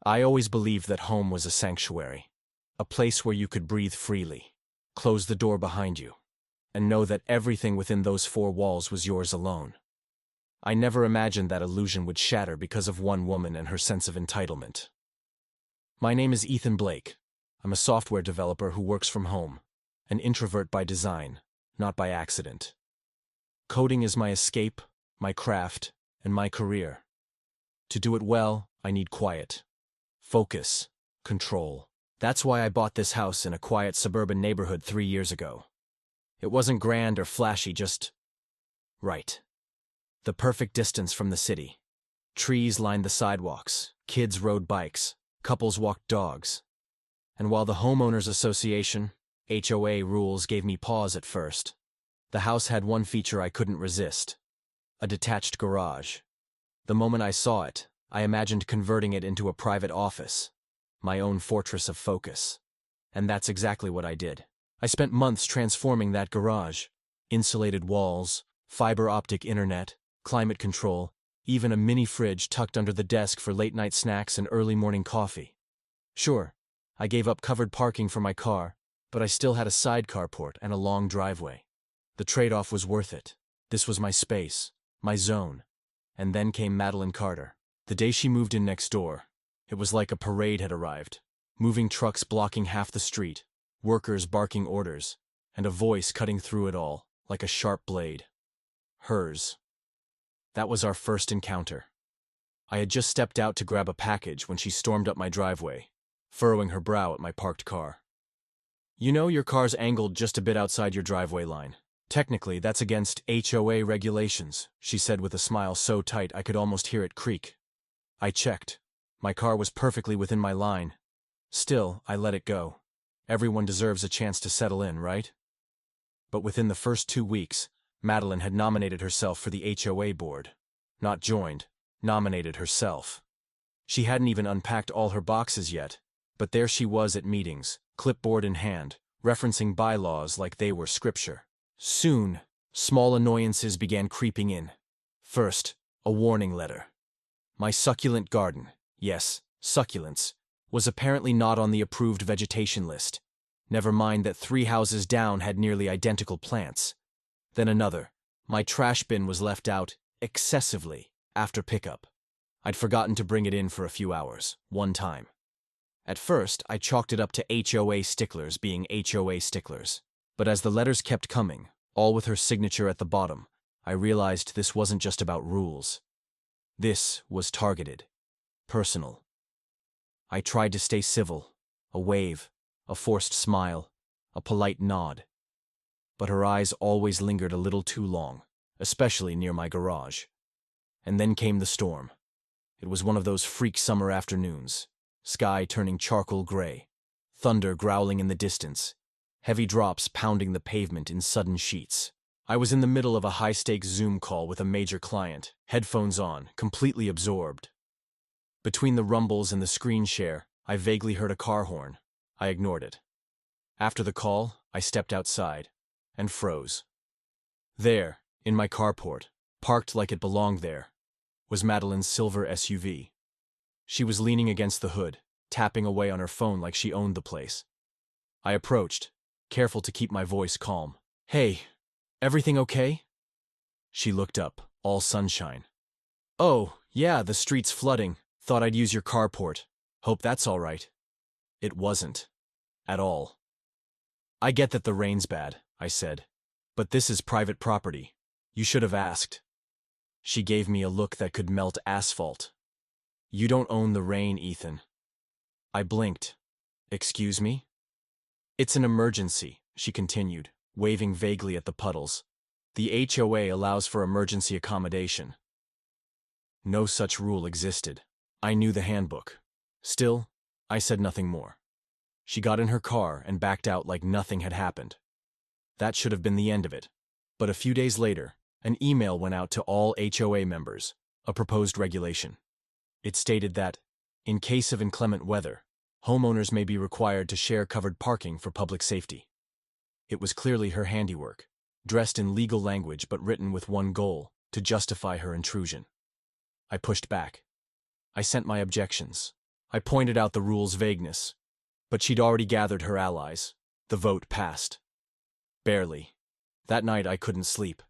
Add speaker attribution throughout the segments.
Speaker 1: I always believed that home was a sanctuary, a place where you could breathe freely, close the door behind you, and know that everything within those four walls was yours alone. I never imagined that illusion would shatter because of one woman and her sense of entitlement. My name is Ethan Blake. I'm a software developer who works from home, an introvert by design, not by accident. Coding is my escape, my craft, and my career. To do it well, I need quiet, focus, control. That's why I bought this house in a quiet suburban neighborhood 3 years ago. It wasn't grand or flashy, just right. The perfect distance from the city. Trees lined the sidewalks, kids rode bikes, couples walked dogs. And while the Homeowners Association, HOA rules gave me pause at first, the house had one feature I couldn't resist: a detached garage. The moment I saw it, I imagined converting it into a private office, my own fortress of focus. And that's exactly what I did. I spent months transforming that garage. Insulated walls, fiber optic internet, climate control, even a mini fridge tucked under the desk for late-night snacks and early morning coffee. Sure, I gave up covered parking for my car, but I still had a side carport and a long driveway. The trade-off was worth it. This was my space, my zone. And then came Madeline Carter. The day she moved in next door, it was like a parade had arrived. Moving trucks blocking half the street, workers barking orders, and a voice cutting through it all, like a sharp blade. Hers. That was our first encounter. I had just stepped out to grab a package when she stormed up my driveway, furrowing her brow at my parked car. "You know your car's angled just a bit outside your driveway line. Technically, that's against HOA regulations," she said with a smile so tight I could almost hear it creak. I checked. My car was perfectly within my line. Still, I let it go. Everyone deserves a chance to settle in, right? But within the first 2 weeks, Madeline had nominated herself for the HOA board. Not joined, nominated herself. She hadn't even unpacked all her boxes yet, but there she was at meetings, clipboard in hand, referencing bylaws like they were scripture. Soon, small annoyances began creeping in. First, a warning letter. My succulent garden, yes, succulents, was apparently not on the approved vegetation list. Never mind that 3 houses down had nearly identical plants. Then another. My trash bin was left out, excessively, after pickup. I'd forgotten to bring it in for a few hours, one time. At first, I chalked it up to HOA sticklers being HOA sticklers. But as the letters kept coming, all with her signature at the bottom, I realized this wasn't just about rules. This was targeted, personal. I tried to stay civil, a wave, a forced smile, a polite nod. But her eyes always lingered a little too long, especially near my garage. And then came the storm. It was one of those freak summer afternoons, sky turning charcoal gray, thunder growling in the distance, heavy drops pounding the pavement in sudden sheets. I was in the middle of a high-stakes Zoom call with a major client, headphones on, completely absorbed. Between the rumbles and the screen share, I vaguely heard a car horn. I ignored it. After the call, I stepped outside and froze. There, in my carport, parked like it belonged there, was Madeline's silver SUV. She was leaning against the hood, tapping away on her phone like she owned the place. I approached, careful to keep my voice calm. "Hey, everything okay?" She looked up, all sunshine. "Oh, yeah, the street's flooding. Thought I'd use your carport. Hope that's all right." It wasn't. At all. "I get that the rain's bad," I said. "But this is private property. You should have asked." She gave me a look that could melt asphalt. "You don't own the rain, Ethan." I blinked. "Excuse me?" "It's an emergency," she continued, waving vaguely at the puddles. "The HOA allows for emergency accommodation." No such rule existed. I knew the handbook. Still, I said nothing more. She got in her car and backed out like nothing had happened. That should have been the end of it. But a few days later, an email went out to all HOA members, a proposed regulation. It stated that, in case of inclement weather, homeowners may be required to share covered parking for public safety. It was clearly her handiwork, dressed in legal language but written with one goal: to justify her intrusion. I pushed back. I sent my objections. I pointed out the rule's vagueness, but she'd already gathered her allies. The vote passed. Barely. That night I couldn't sleep.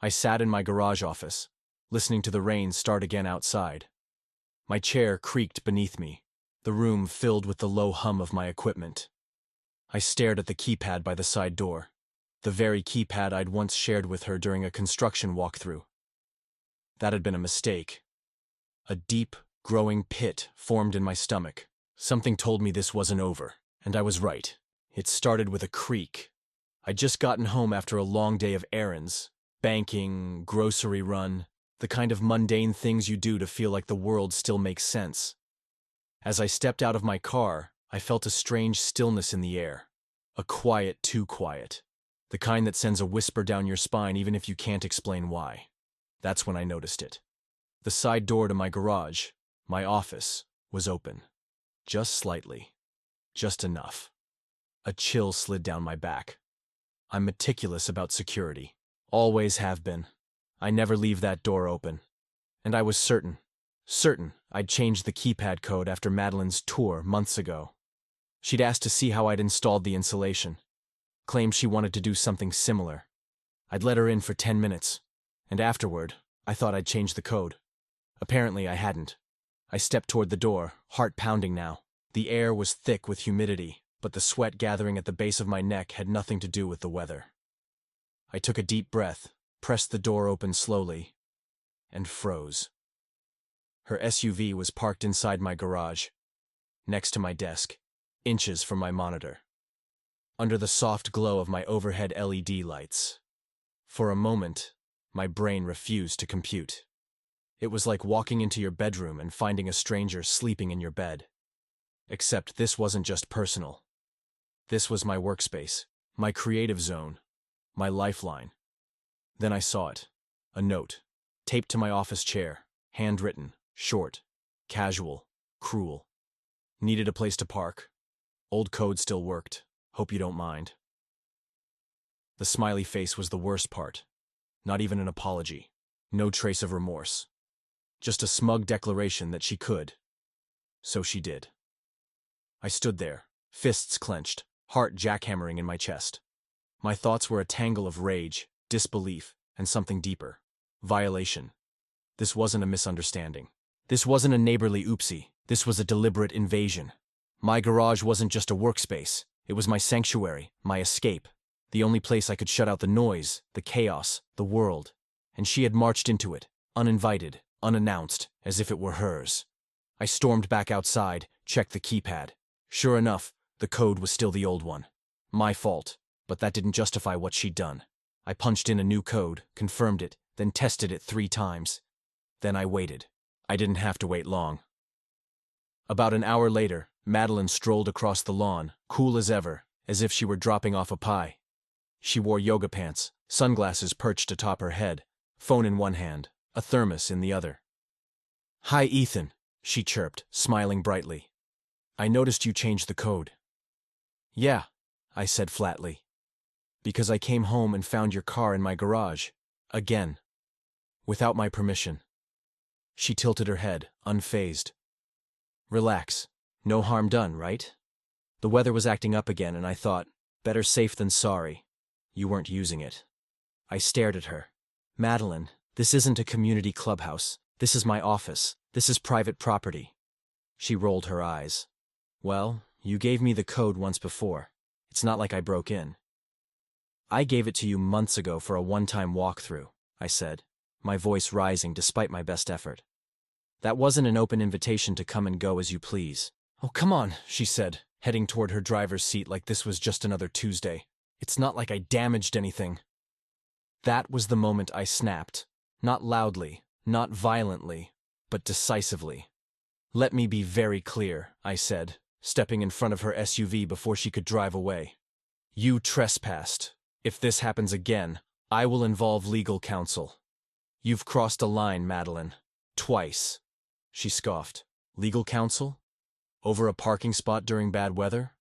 Speaker 1: I sat in my garage office, listening to the rain start again outside. My chair creaked beneath me, the room filled with the low hum of my equipment. I stared at the keypad by the side door, the very keypad I'd once shared with her during a construction walkthrough. That had been a mistake. A deep, growing pit formed in my stomach. Something told me this wasn't over, and I was right. It started with a creak. I'd just gotten home after a long day of errands, banking, grocery run, the kind of mundane things you do to feel like the world still makes sense. As I stepped out of my car, I felt a strange stillness in the air. A quiet too quiet. The kind that sends a whisper down your spine even if you can't explain why. That's when I noticed it. The side door to my garage, my office, was open. Just slightly. Just enough. A chill slid down my back. I'm meticulous about security. Always have been. I never leave that door open. And I was certain I'd changed the keypad code after Madeline's tour months ago. She'd asked to see how I'd installed the insulation. Claimed she wanted to do something similar. I'd let her in for 10 minutes, and afterward, I thought I'd changed the code. Apparently I hadn't. I stepped toward the door, heart pounding now. The air was thick with humidity, but the sweat gathering at the base of my neck had nothing to do with the weather. I took a deep breath, pressed the door open slowly, and froze. Her SUV was parked inside my garage, next to my desk, inches from my monitor, under the soft glow of my overhead LED lights. For a moment, my brain refused to compute. It was like walking into your bedroom and finding a stranger sleeping in your bed. Except this wasn't just personal. This was my workspace, my creative zone, my lifeline. Then I saw it. A note, taped to my office chair, handwritten, short, casual, cruel. Needed a place to park. Old code still worked. Hope you don't mind. The smiley face was the worst part. Not even an apology. No trace of remorse. Just a smug declaration that she could. So she did. I stood there, fists clenched, heart jackhammering in my chest. My thoughts were a tangle of rage, disbelief, and something deeper. Violation. This wasn't a misunderstanding. This wasn't a neighborly oopsie. This was a deliberate invasion. My garage wasn't just a workspace. It was my sanctuary, my escape. The only place I could shut out the noise, the chaos, the world. And she had marched into it, uninvited, unannounced, as if it were hers. I stormed back outside, checked the keypad. Sure enough, the code was still the old one. My fault, but that didn't justify what she'd done. I punched in a new code, confirmed it, then tested it 3 times. Then I waited. I didn't have to wait long. About an hour later, Madeline strolled across the lawn, cool as ever, as if she were dropping off a pie. She wore yoga pants, sunglasses perched atop her head, phone in one hand, a thermos in the other. "Hi, Ethan," she chirped, smiling brightly. "I noticed you changed the code." "Yeah," I said flatly. "Because I came home and found your car in my garage. Again. Without my permission." She tilted her head, unfazed. "Relax. No harm done, right? The weather was acting up again and I thought, better safe than sorry. You weren't using it." I stared at her. "Madeline, this isn't a community clubhouse. This is my office. This is private property." She rolled her eyes. "Well, you gave me the code once before. It's not like I broke in." "I gave it to you months ago for a one-time walkthrough," I said, my voice rising despite my best effort. "That wasn't an open invitation to come and go as you please." "Oh, come on," she said, heading toward her driver's seat like this was just another Tuesday. "It's not like I damaged anything." That was the moment I snapped. Not loudly, not violently, but decisively. "Let me be very clear," I said, stepping in front of her SUV before she could drive away. "You trespassed. If this happens again, I will involve legal counsel." "You've crossed a line, Madeline. Twice." She scoffed. "Legal counsel? Over a parking spot during bad weather?"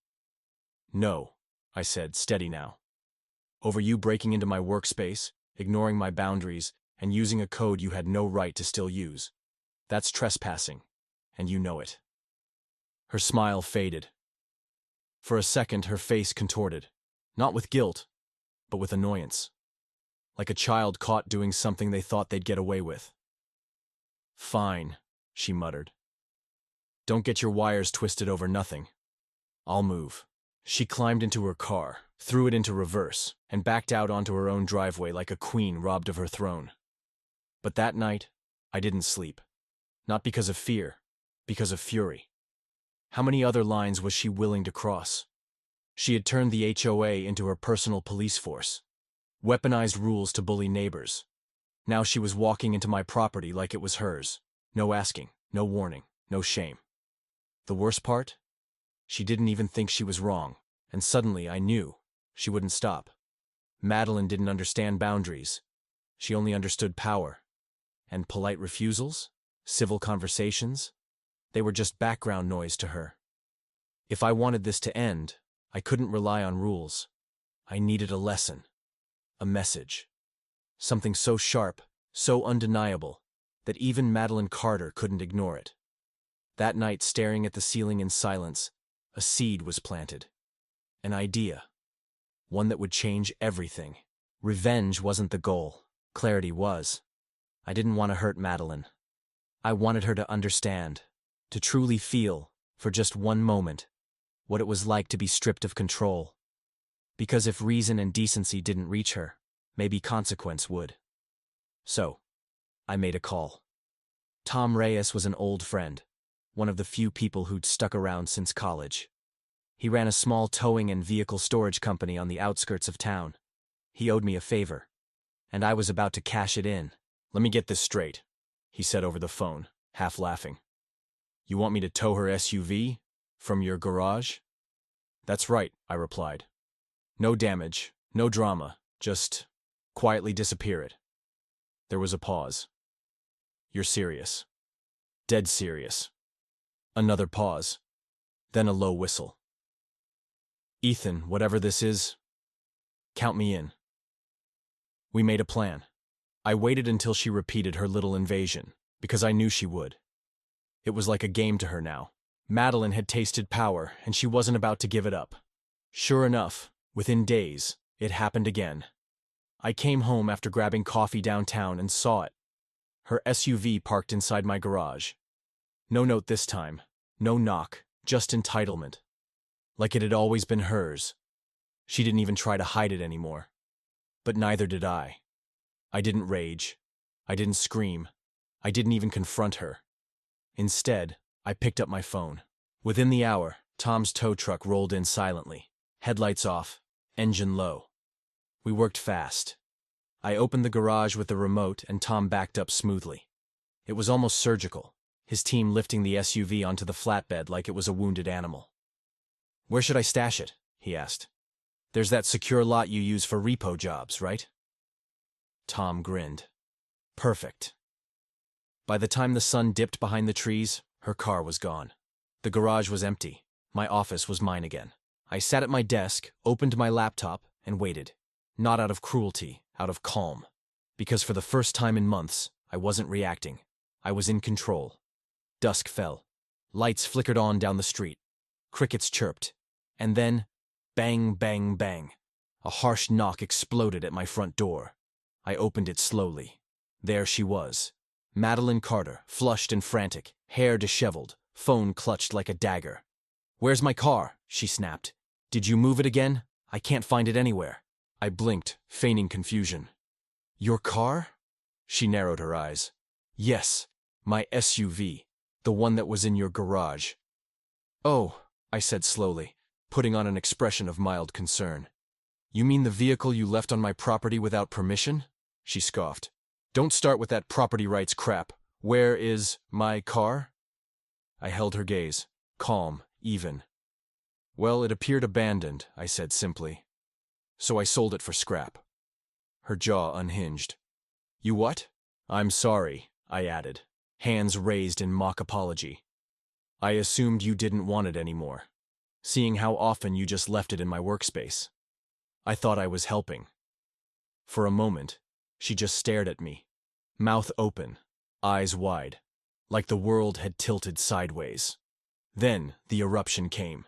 Speaker 1: "No," I said, steady now. "Over you breaking into my workspace, ignoring my boundaries, and using a code you had no right to still use. That's trespassing, and you know it." Her smile faded. For a second, her face contorted, not with guilt, but with annoyance, like a child caught doing something they thought they'd get away with. "Fine," she muttered. "Don't get your wires twisted over nothing. I'll move." She climbed into her car, threw it into reverse, and backed out onto her own driveway like a queen robbed of her throne. But that night, I didn't sleep. Not because of fear, because of fury. How many other lines was she willing to cross? She had turned the HOA into her personal police force, weaponized rules to bully neighbors. Now she was walking into my property like it was hers. No asking, no warning, no shame. The worst part? She didn't even think she was wrong, and suddenly I knew she wouldn't stop. Madeline didn't understand boundaries. She only understood power. And polite refusals? Civil conversations? They were just background noise to her. If I wanted this to end, I couldn't rely on rules. I needed a lesson. A message. Something so sharp, so undeniable, that even Madeline Carter couldn't ignore it. That night, staring at the ceiling in silence, a seed was planted. An idea. One that would change everything. Revenge wasn't the goal. Clarity was. I didn't want to hurt Madeline. I wanted her to understand, to truly feel, for just one moment, what it was like to be stripped of control. Because if reason and decency didn't reach her, maybe consequence would. So, I made a call. Tom Reyes was an old friend, one of the few people who'd stuck around since college. He ran a small towing and vehicle storage company on the outskirts of town. He owed me a favor, and I was about to cash it in. "Let me get this straight," he said over the phone, half laughing. "You want me to tow her SUV? From your garage?" "That's right," I replied. "No damage, no drama, just quietly disappear it." There was a pause. "You're serious?" "Dead serious." Another pause. Then a low whistle. "Ethan, whatever this is, count me in." We made a plan. I waited until she repeated her little invasion, because I knew she would. It was like a game to her now. Madeline had tasted power, and she wasn't about to give it up. Sure enough, within days, it happened again. I came home after grabbing coffee downtown and saw it. Her SUV parked inside my garage. No note this time, no knock, just entitlement. Like it had always been hers. She didn't even try to hide it anymore. But neither did I. I didn't rage. I didn't scream. I didn't even confront her. Instead, I picked up my phone. Within the hour, Tom's tow truck rolled in silently, headlights off, engine low. We worked fast. I opened the garage with the remote and Tom backed up smoothly. It was almost surgical, his team lifting the SUV onto the flatbed like it was a wounded animal. "Where should I stash it?" he asked. "There's that secure lot you use for repo jobs, right?" Tom grinned. "Perfect." By the time the sun dipped behind the trees, her car was gone. The garage was empty. My office was mine again. I sat at my desk, opened my laptop, and waited. Not out of cruelty, out of calm. Because for the first time in months, I wasn't reacting. I was in control. Dusk fell. Lights flickered on down the street. Crickets chirped. And then, bang, bang, bang. A harsh knock exploded at my front door. I opened it slowly. There she was. Madeline Carter, flushed and frantic, hair disheveled, phone clutched like a dagger. "Where's my car?" she snapped. "Did you move it again? I can't find it anywhere." I blinked, feigning confusion. "Your car?" She narrowed her eyes. "Yes, my SUV, the one that was in your garage." "Oh," I said slowly, putting on an expression of mild concern. "You mean the vehicle you left on my property without permission?" She scoffed. "Don't start with that property rights crap. Where is my car?" I held her gaze, calm, even. "Well, it appeared abandoned," I said simply. "So I sold it for scrap." Her jaw unhinged. "You what?" "I'm sorry," I added, hands raised in mock apology. "I assumed you didn't want it anymore, seeing how often you just left it in my workspace. I thought I was helping." For a moment, she just stared at me, mouth open, eyes wide, like the world had tilted sideways. Then the eruption came.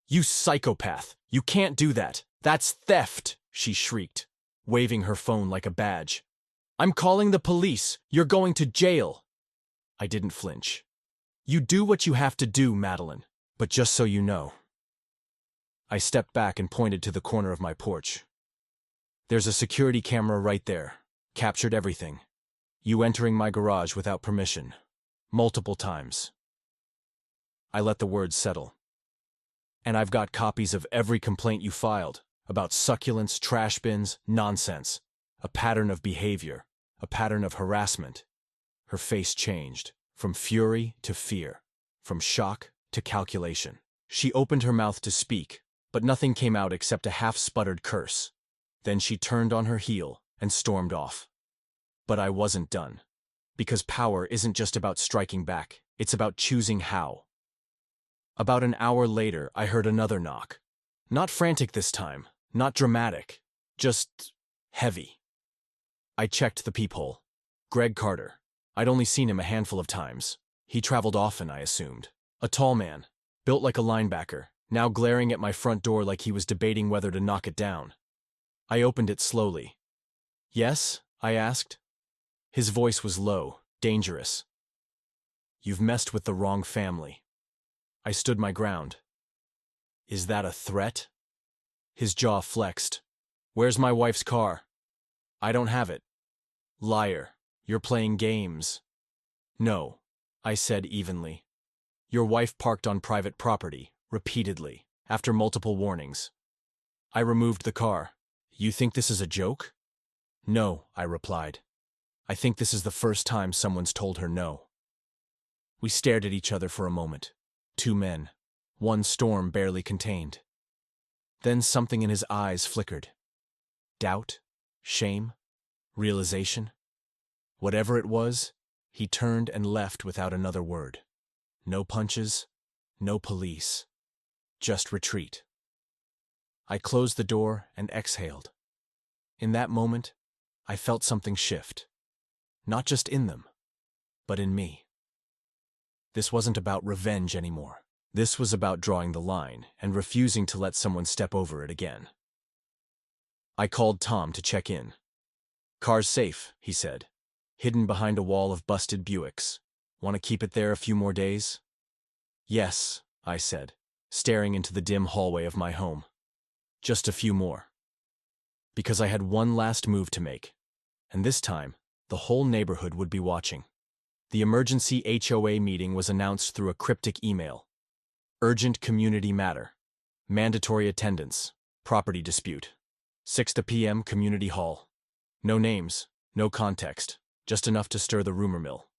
Speaker 1: "You psychopath! You can't do that! That's theft!" she shrieked, waving her phone like a badge. "I'm calling the police! You're going to jail!" I didn't flinch. "You do what you have to do, Madeline. But just so you know." I stepped back and pointed to the corner of my porch. "There's a security camera right there. Captured everything. You entering my garage without permission. Multiple times." I let the words settle. "And I've got copies of every complaint you filed, about succulents, trash bins, nonsense. A pattern of behavior, a pattern of harassment." Her face changed, from fury to fear, from shock to calculation. She opened her mouth to speak, but nothing came out except a half-sputtered curse. Then she turned on her heel and stormed off. But I wasn't done. Because power isn't just about striking back, it's about choosing how. About an hour later, I heard another knock. Not frantic this time, not dramatic, just heavy. I checked the peephole. Greg Carter. I'd only seen him a handful of times. He traveled often, I assumed. A tall man, built like a linebacker, now glaring at my front door like he was debating whether to knock it down. I opened it slowly. "Yes?" I asked. His voice was low, dangerous. "You've messed with the wrong family." I stood my ground. "Is that a threat?" His jaw flexed. "Where's my wife's car?" "I don't have it." "Liar. You're playing games." "No," I said evenly. "Your wife parked on private property, repeatedly, after multiple warnings. I removed the car. You think this is a joke?" "No," I replied. "I think this is the first time someone's told her no." We stared at each other for a moment. Two men, one storm barely contained. Then something in his eyes flickered. Doubt? Shame? Realization? Whatever it was, he turned and left without another word. No punches, no police. Just retreat. I closed the door and exhaled. In that moment, I felt something shift. Not just in them, but in me. This wasn't about revenge anymore. This was about drawing the line and refusing to let someone step over it again. I called Tom to check in. "Car's safe," he said, "hidden behind a wall of busted Buicks. Want to keep it there a few more days?" "Yes," I said, staring into the dim hallway of my home. "Just a few more." Because I had one last move to make, and this time, the whole neighborhood would be watching. The emergency HOA meeting was announced through a cryptic email. Urgent community matter. Mandatory attendance. Property dispute. 6 p.m. Community Hall. No names, no context, just enough to stir the rumor mill.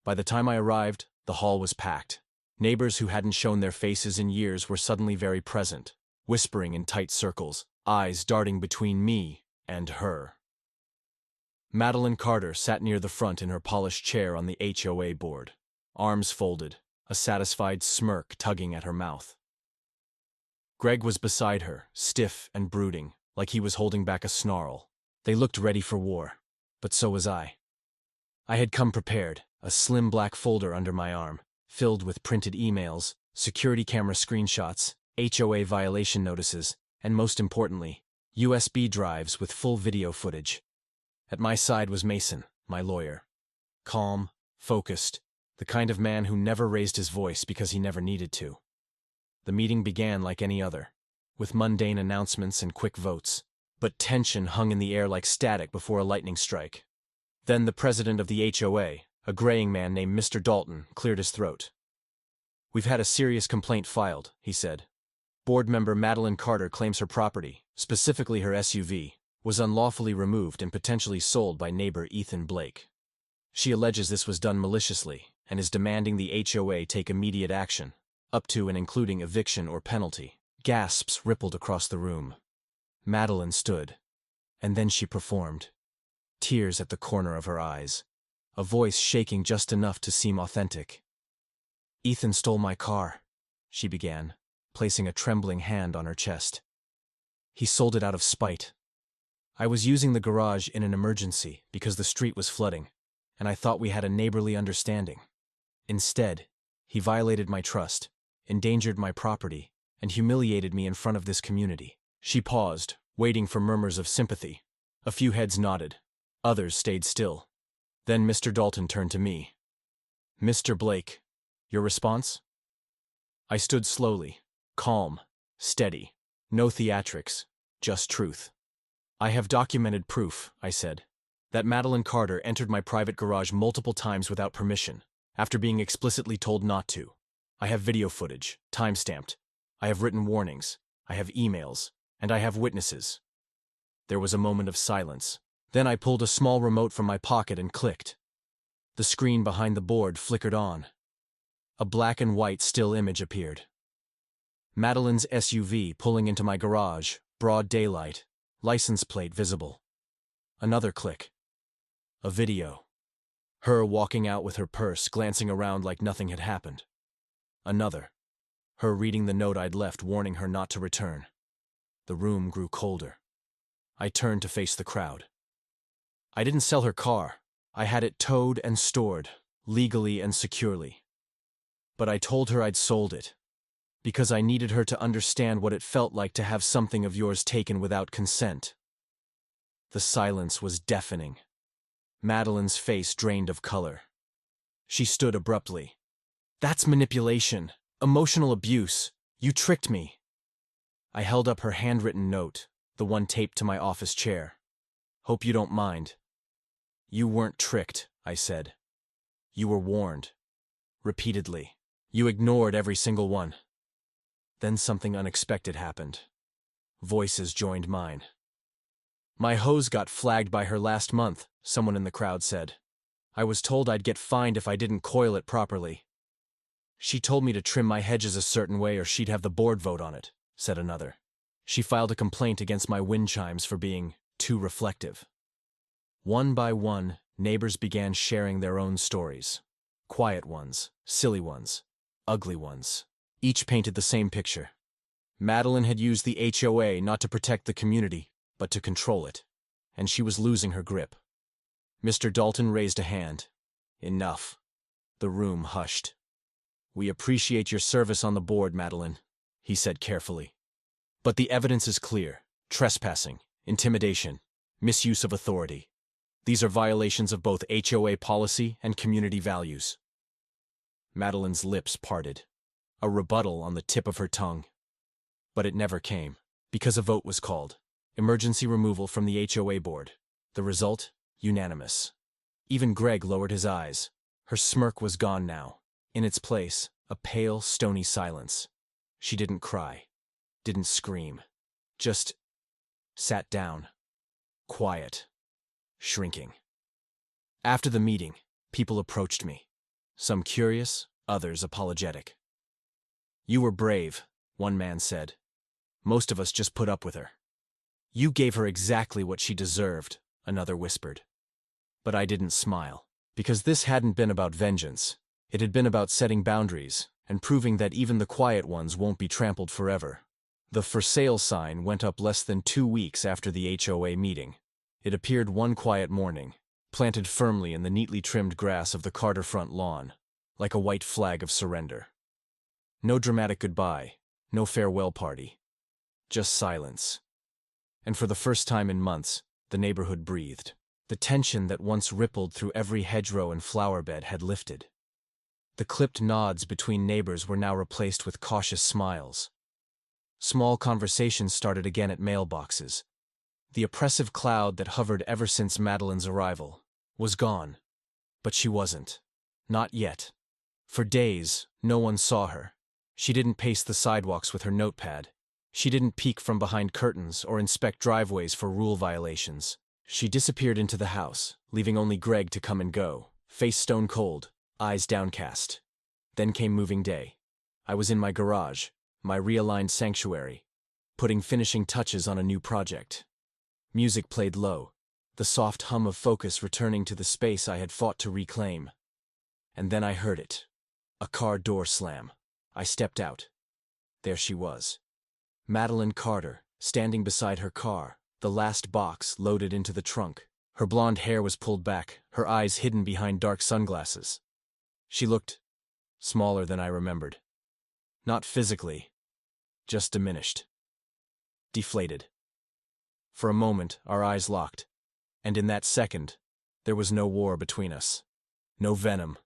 Speaker 1: By the time I arrived, the hall was packed. Neighbors who hadn't shown their faces in years were suddenly very present, whispering in tight circles, eyes darting between me and her. Madeline Carter sat near the front in her polished chair on the HOA board, arms folded, a satisfied smirk tugging at her mouth. Greg was beside her, stiff and brooding, like he was holding back a snarl. They looked ready for war, but so was I. I had come prepared, a slim black folder under my arm, filled with printed emails, security camera screenshots, HOA violation notices, and most importantly, USB drives with full video footage. At my side was Mason, my lawyer. Calm, focused, the kind of man who never raised his voice because he never needed to. The meeting began like any other, with mundane announcements and quick votes, but tension hung in the air like static before a lightning strike. Then the president of the HOA, a graying man named Mr. Dalton, cleared his throat. "We've had a serious complaint filed," he said. "Board member Madeline Carter claims her property, specifically her SUV, was unlawfully removed and potentially sold by neighbor Ethan Blake. She alleges this was done maliciously and is demanding the HOA take immediate action, up to and including eviction or penalty." Gasps rippled across the room. Madeline stood, and then she performed. Tears at the corner of her eyes, a voice shaking just enough to seem authentic. "Ethan stole my car," she began, placing a trembling hand on her chest. "He sold it out of spite. I was using the garage in an emergency because the street was flooding, and I thought we had a neighborly understanding. Instead, he violated my trust, endangered my property, and humiliated me in front of this community. She paused, waiting for murmurs of sympathy. A few heads nodded. Others stayed still. Then Mr. Dalton turned to me. "Mr. Blake, your response?" I stood slowly, calm, steady. No theatrics, just truth. "I have documented proof," I said, "that Madeline Carter entered my private garage multiple times without permission, after being explicitly told not to. I have video footage, time-stamped. I have written warnings. I have emails. And I have witnesses." There was a moment of silence. Then I pulled a small remote from my pocket and clicked. The screen behind the board flickered on. A black and white still image appeared. Madeline's SUV pulling into my garage, broad daylight, license plate visible. Another click. A video. Her walking out with her purse, glancing around like nothing had happened. Another. Her reading the note I'd left warning her not to return. The room grew colder. I turned to face the crowd. I didn't sell her car. I had it towed and stored, legally and securely. But I told her I'd sold it, because I needed her to understand what it felt like to have something of yours taken without consent. The silence was deafening. Madeline's face drained of color. She stood abruptly. "That's manipulation, emotional abuse. You tricked me." I held up her handwritten note, the one taped to my office chair. "Hope you don't mind." "You weren't tricked," I said. "You were warned. Repeatedly. You ignored every single one." Then something unexpected happened. Voices joined mine. "My hose got flagged by her last month," someone in the crowd said. "I was told I'd get fined if I didn't coil it properly." "She told me to trim my hedges a certain way or she'd have the board vote on it," said another. "She filed a complaint against my wind chimes for being too reflective." One by one, neighbors began sharing their own stories. Quiet ones, silly ones, ugly ones. Each painted the same picture. Madeline had used the HOA not to protect the community, but to control it, and she was losing her grip. Mr. Dalton raised a hand. "Enough." The room hushed. "We appreciate your service on the board, Madeline," he said carefully. "But the evidence is clear. Trespassing, intimidation, misuse of authority. These are violations of both HOA policy and community values." Madeline's lips parted. A rebuttal on the tip of her tongue. But it never came, because a vote was called. Emergency removal from the HOA board. The result? Unanimous. Even Greg lowered his eyes. Her smirk was gone now. In its place, a pale, stony silence. She didn't cry. Didn't scream. Just sat down. Quiet. Shrinking. After the meeting, people approached me. Some curious, others apologetic. "You were brave," one man said. "Most of us just put up with her." "You gave her exactly what she deserved," another whispered. But I didn't smile, because this hadn't been about vengeance. It had been about setting boundaries and proving that even the quiet ones won't be trampled forever. The "for sale" sign went up less than 2 weeks after the HOA meeting. It appeared one quiet morning, planted firmly in the neatly trimmed grass of the Carter front lawn, like a white flag of surrender. No dramatic goodbye, no farewell party. Just silence. And for the first time in months, the neighborhood breathed. The tension that once rippled through every hedgerow and flower bed had lifted. The clipped nods between neighbors were now replaced with cautious smiles. Small conversations started again at mailboxes. The oppressive cloud that hovered ever since Madeline's arrival was gone. But she wasn't. Not yet. For days, no one saw her. She didn't pace the sidewalks with her notepad. She didn't peek from behind curtains or inspect driveways for rule violations. She disappeared into the house, leaving only Greg to come and go, face stone cold, eyes downcast. Then came moving day. I was in my garage, my realigned sanctuary, putting finishing touches on a new project. Music played low, the soft hum of focus returning to the space I had fought to reclaim. And then I heard it. A car door slam. I stepped out. There she was. Madeline Carter, standing beside her car, the last box loaded into the trunk. Her blonde hair was pulled back, her eyes hidden behind dark sunglasses. She looked smaller than I remembered. Not physically, just diminished. Deflated. For a moment, our eyes locked, and in that second, there was no war between us. No venom.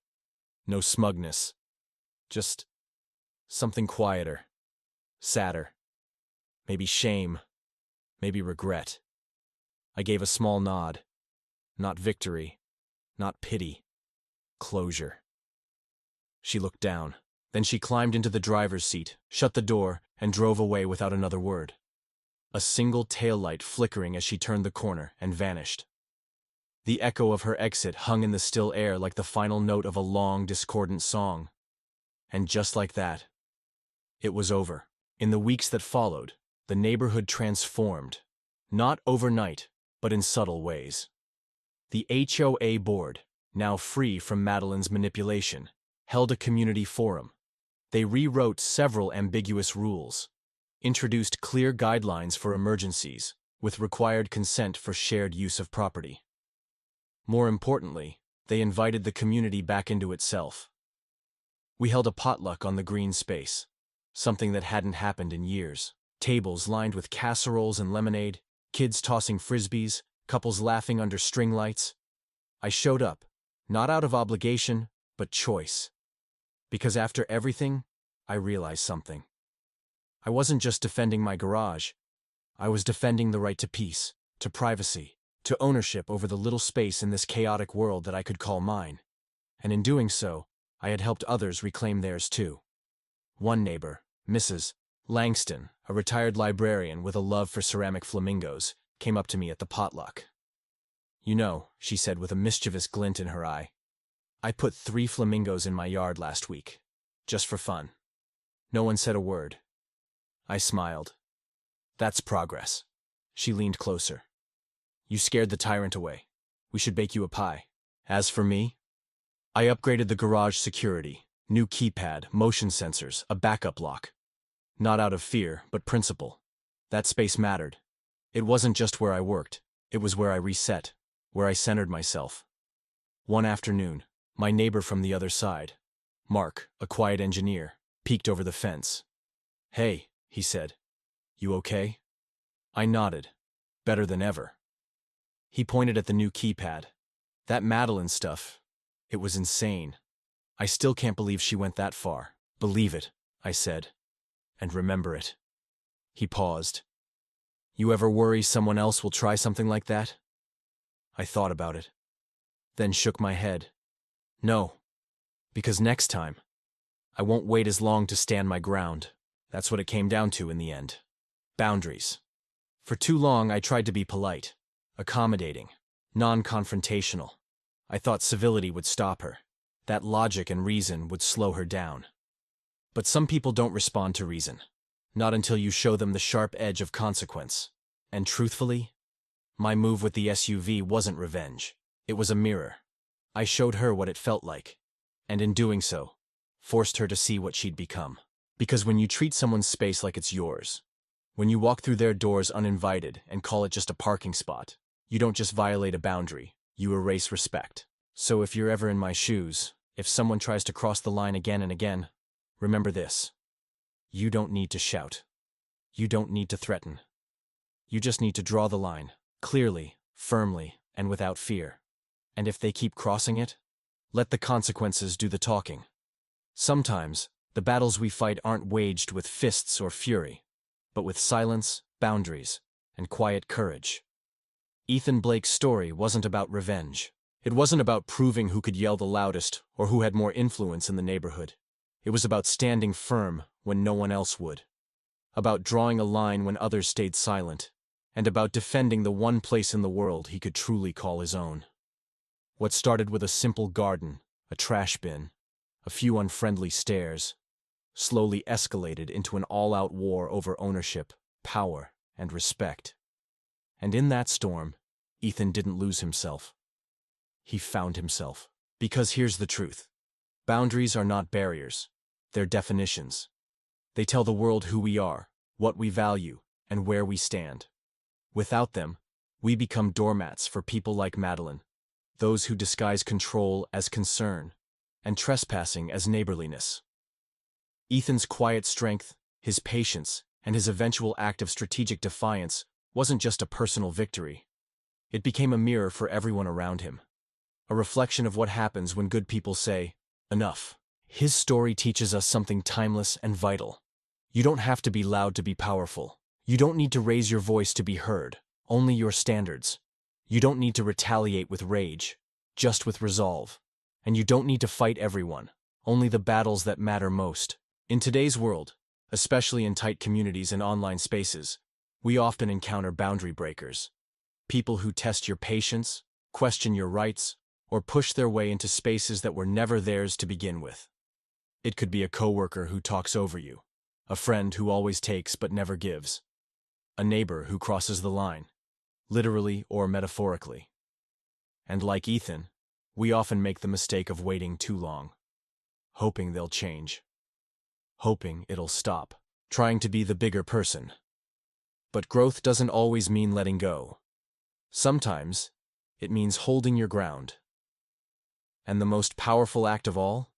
Speaker 1: No smugness. Just something quieter. Sadder. Maybe shame. Maybe regret. I gave a small nod. Not victory. Not pity. Closure. She looked down. Then she climbed into the driver's seat, shut the door, and drove away without another word. A single taillight flickering as she turned the corner and vanished. The echo of her exit hung in the still air like the final note of a long, discordant song. And just like that, it was over. In the weeks that followed, the neighborhood transformed. Not overnight, but in subtle ways. The HOA board, now free from Madeline's manipulation, held a community forum. They rewrote several ambiguous rules, introduced clear guidelines for emergencies, with required consent for shared use of property. More importantly, they invited the community back into itself. We held a potluck on the green space, something that hadn't happened in years. Tables lined with casseroles and lemonade, kids tossing frisbees, couples laughing under string lights. I showed up, not out of obligation, but choice. Because after everything, I realized something. I wasn't just defending my garage. I was defending the right to peace, to privacy, to ownership over the little space in this chaotic world that I could call mine. And in doing so, I had helped others reclaim theirs too. One neighbor, Mrs. Langston, a retired librarian with a love for ceramic flamingos, came up to me at the potluck. "You know," she said with a mischievous glint in her eye, "I put 3 flamingos in my yard last week, just for fun." No one said a word. I smiled. "That's progress." She leaned closer. "You scared the tyrant away. We should bake you a pie." As for me, I upgraded the garage security, new keypad, motion sensors, a backup lock. Not out of fear, but principle. That space mattered. It wasn't just where I worked. It was where I reset, where I centered myself. One afternoon, my neighbor from the other side, Mark, a quiet engineer, peeked over the fence. "Hey," he said. "You okay?" I nodded. Better than ever. He pointed at the new keypad. "That Madeline stuff, it was insane. I still can't believe she went that far." "Believe it," I said. "And remember it." He paused. "You ever worry someone else will try something like that?" I thought about it, then shook my head. "No, because next time, I won't wait as long to stand my ground." That's what it came down to in the end. Boundaries. For too long, I tried to be polite, accommodating, non-confrontational. I thought civility would stop her, that logic and reason would slow her down. But some people don't respond to reason, not until you show them the sharp edge of consequence. And truthfully, my move with the SUV wasn't revenge. It was a mirror. I showed her what it felt like, and in doing so, forced her to see what she'd become. Because when you treat someone's space like it's yours, when you walk through their doors uninvited and call it just a parking spot, you don't just violate a boundary, you erase respect. So if you're ever in my shoes, if someone tries to cross the line again and again, remember this. You don't need to shout. You don't need to threaten. You just need to draw the line, clearly, firmly, and without fear. And if they keep crossing it, let the consequences do the talking. Sometimes, the battles we fight aren't waged with fists or fury, but with silence, boundaries, and quiet courage. Ethan Blake's story wasn't about revenge. It wasn't about proving who could yell the loudest or who had more influence in the neighborhood. It was about standing firm when no one else would. About drawing a line when others stayed silent, and about defending the one place in the world he could truly call his own. What started with a simple garden, a trash bin, a few unfriendly stares, slowly escalated into an all-out war over ownership, power, and respect. And in that storm, Ethan didn't lose himself. He found himself. Because here's the truth. Boundaries are not barriers. They're definitions. They tell the world who we are, what we value, and where we stand. Without them, we become doormats for people like Madeline, those who disguise control as concern, and trespassing as neighborliness. Ethan's quiet strength, his patience, and his eventual act of strategic defiance wasn't just a personal victory. It became a mirror for everyone around him. A reflection of what happens when good people say, enough. His story teaches us something timeless and vital. You don't have to be loud to be powerful. You don't need to raise your voice to be heard, only your standards. You don't need to retaliate with rage, just with resolve. And you don't need to fight everyone, only the battles that matter most. In today's world, especially in tight communities and online spaces, we often encounter boundary breakers. People who test your patience, question your rights, or push their way into spaces that were never theirs to begin with. It could be a coworker who talks over you, a friend who always takes but never gives, a neighbor who crosses the line, literally or metaphorically. And like Ethan, we often make the mistake of waiting too long, hoping they'll change, hoping it'll stop, trying to be the bigger person. But growth doesn't always mean letting go. Sometimes, it means holding your ground. And the most powerful act of all?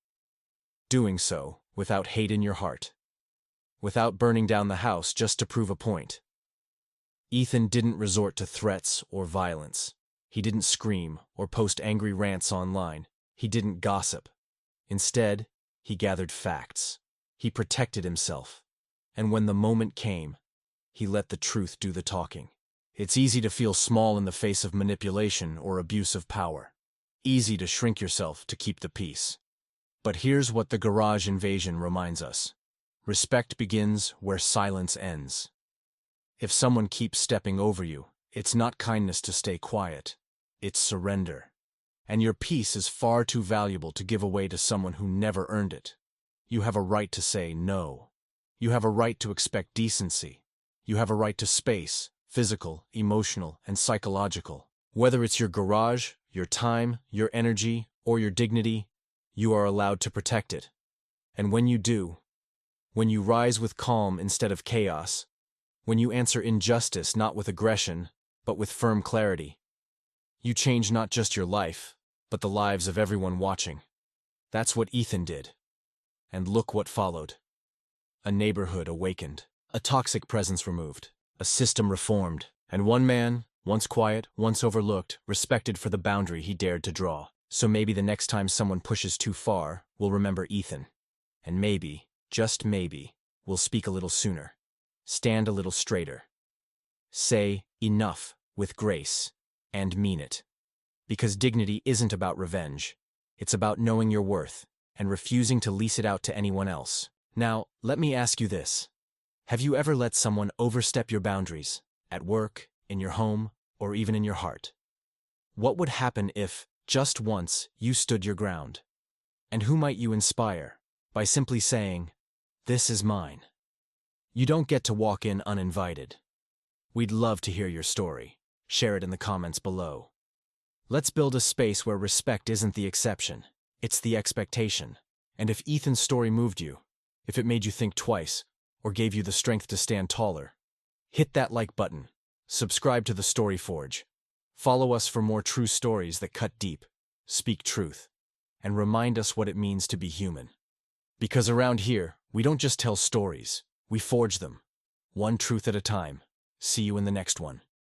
Speaker 1: Doing so without hate in your heart. Without burning down the house just to prove a point. Ethan didn't resort to threats or violence. He didn't scream or post angry rants online. He didn't gossip. Instead, he gathered facts. He protected himself. And when the moment came, he let the truth do the talking. It's easy to feel small in the face of manipulation or abuse of power. Easy to shrink yourself to keep the peace. But here's what the garage invasion reminds us. Respect begins where silence ends. If someone keeps stepping over you, it's not kindness to stay quiet. It's surrender. And your peace is far too valuable to give away to someone who never earned it. You have a right to say no. You have a right to expect decency. You have a right to space, physical, emotional, and psychological. Whether it's your garage, your time, your energy, or your dignity, you are allowed to protect it. And when you do, when you rise with calm instead of chaos, when you answer injustice not with aggression, but with firm clarity, you change not just your life, but the lives of everyone watching. That's what Ethan did. And look what followed. A neighborhood awakened, a toxic presence removed, a system reformed, and one man, once quiet, once overlooked, respected for the boundary he dared to draw. So maybe the next time someone pushes too far, we'll remember Ethan. And maybe, just maybe, we'll speak a little sooner. Stand a little straighter. Say enough with grace, and mean it. Because dignity isn't about revenge. It's about knowing your worth and refusing to lease it out to anyone else. Now, let me ask you this. Have you ever let someone overstep your boundaries, at work, in your home, or even in your heart? What would happen if, just once, you stood your ground? And who might you inspire by simply saying, "This is mine"? You don't get to walk in uninvited. We'd love to hear your story. Share it in the comments below. Let's build a space where respect isn't the exception, it's the expectation. And if Ethan's story moved you, if it made you think twice, or gave you the strength to stand taller, hit that like button, subscribe to the Story Forge, follow us for more true stories that cut deep, speak truth, and remind us what it means to be human. Because around here, we don't just tell stories, we forge them, one truth at a time. See you in the next one.